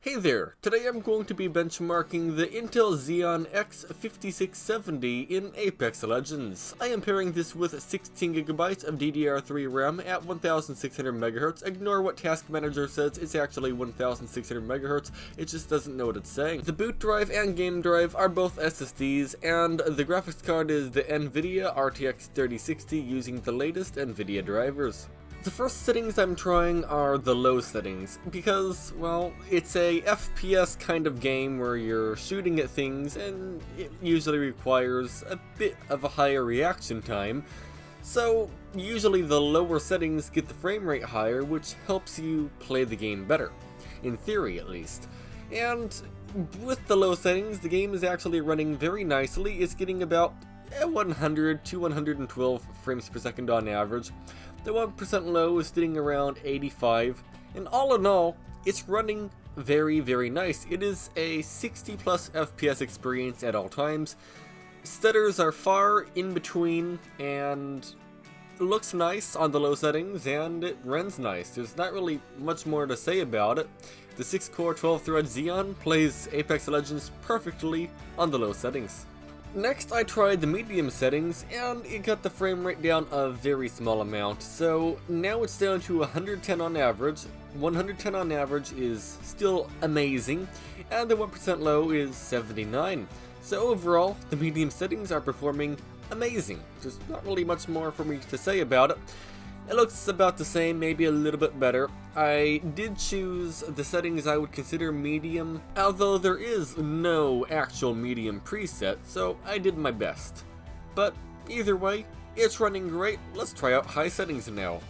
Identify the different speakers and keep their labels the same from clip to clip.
Speaker 1: Hey there, today I'm going to be benchmarking the Intel Xeon X5670 in Apex Legends. I am pairing this with 16GB of DDR3 RAM at 1600MHz. Ignore what Task Manager says, it's actually 1600MHz, it just doesn't know what it's saying. The boot drive and game drive are both SSDs, and the graphics card is the Nvidia RTX 3060 using the latest Nvidia drivers. The first settings I'm trying are the low settings, because, well, it's a FPS kind of game where you're shooting at things and it usually requires a bit of a higher reaction time, so usually the lower settings get the frame rate higher, which helps you play the game better, in theory at least. And with the low settings, the game is actually running very nicely. It's getting about 100 to 112 frames per second on average. The 1% low is sitting around 85, and all in all, it's running very nice. It is a 60 plus FPS experience at all times. Stutters are far in between, and it looks nice on the low settings, and it runs nice. There's not really much more to say about it. The 6-core 12-thread Xeon plays Apex Legends perfectly on the low settings. Next, I tried the medium settings, and it got the frame rate down a very small amount, so now it's down to 110 on average. 110 on average is still amazing, and the 1% low is 79. So overall, the medium settings are performing amazing. There's not really much more for me to say about it. It looks about the same, maybe a little bit better. I did choose the settings I would consider medium, although there is no actual medium preset, so I did my best. But either way, it's running great. Let's try out high settings now.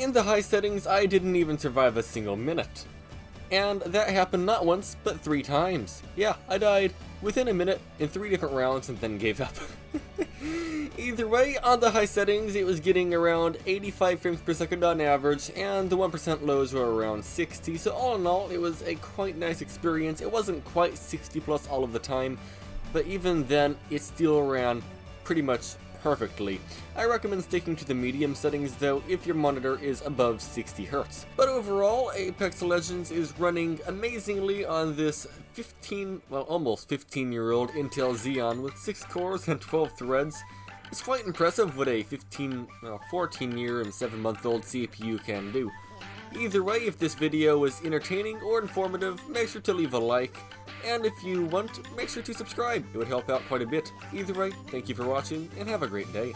Speaker 1: In the high settings, I didn't even survive a single minute. And that happened not once, but 3 times. Yeah, I died within a minute in 3 different rounds and then gave up. Either way, on the high settings, it was getting around 85 frames per second on average, and the 1% lows were around 60, so all in all, it was a quite nice experience. It wasn't quite 60 plus all of the time, but even then, it still ran pretty much perfectly. I recommend sticking to the medium settings though if your monitor is above 60 Hz. But overall, Apex Legends is running amazingly on this almost 15-year-old Intel Xeon with 6 cores and 12 threads. It's quite impressive what a 14-year and 7-month-old CPU can do. Either way, if this video was entertaining or informative, make sure to leave a like, and if you want, make sure to subscribe. It would help out quite a bit. Either way, thank you for watching, and have a great day.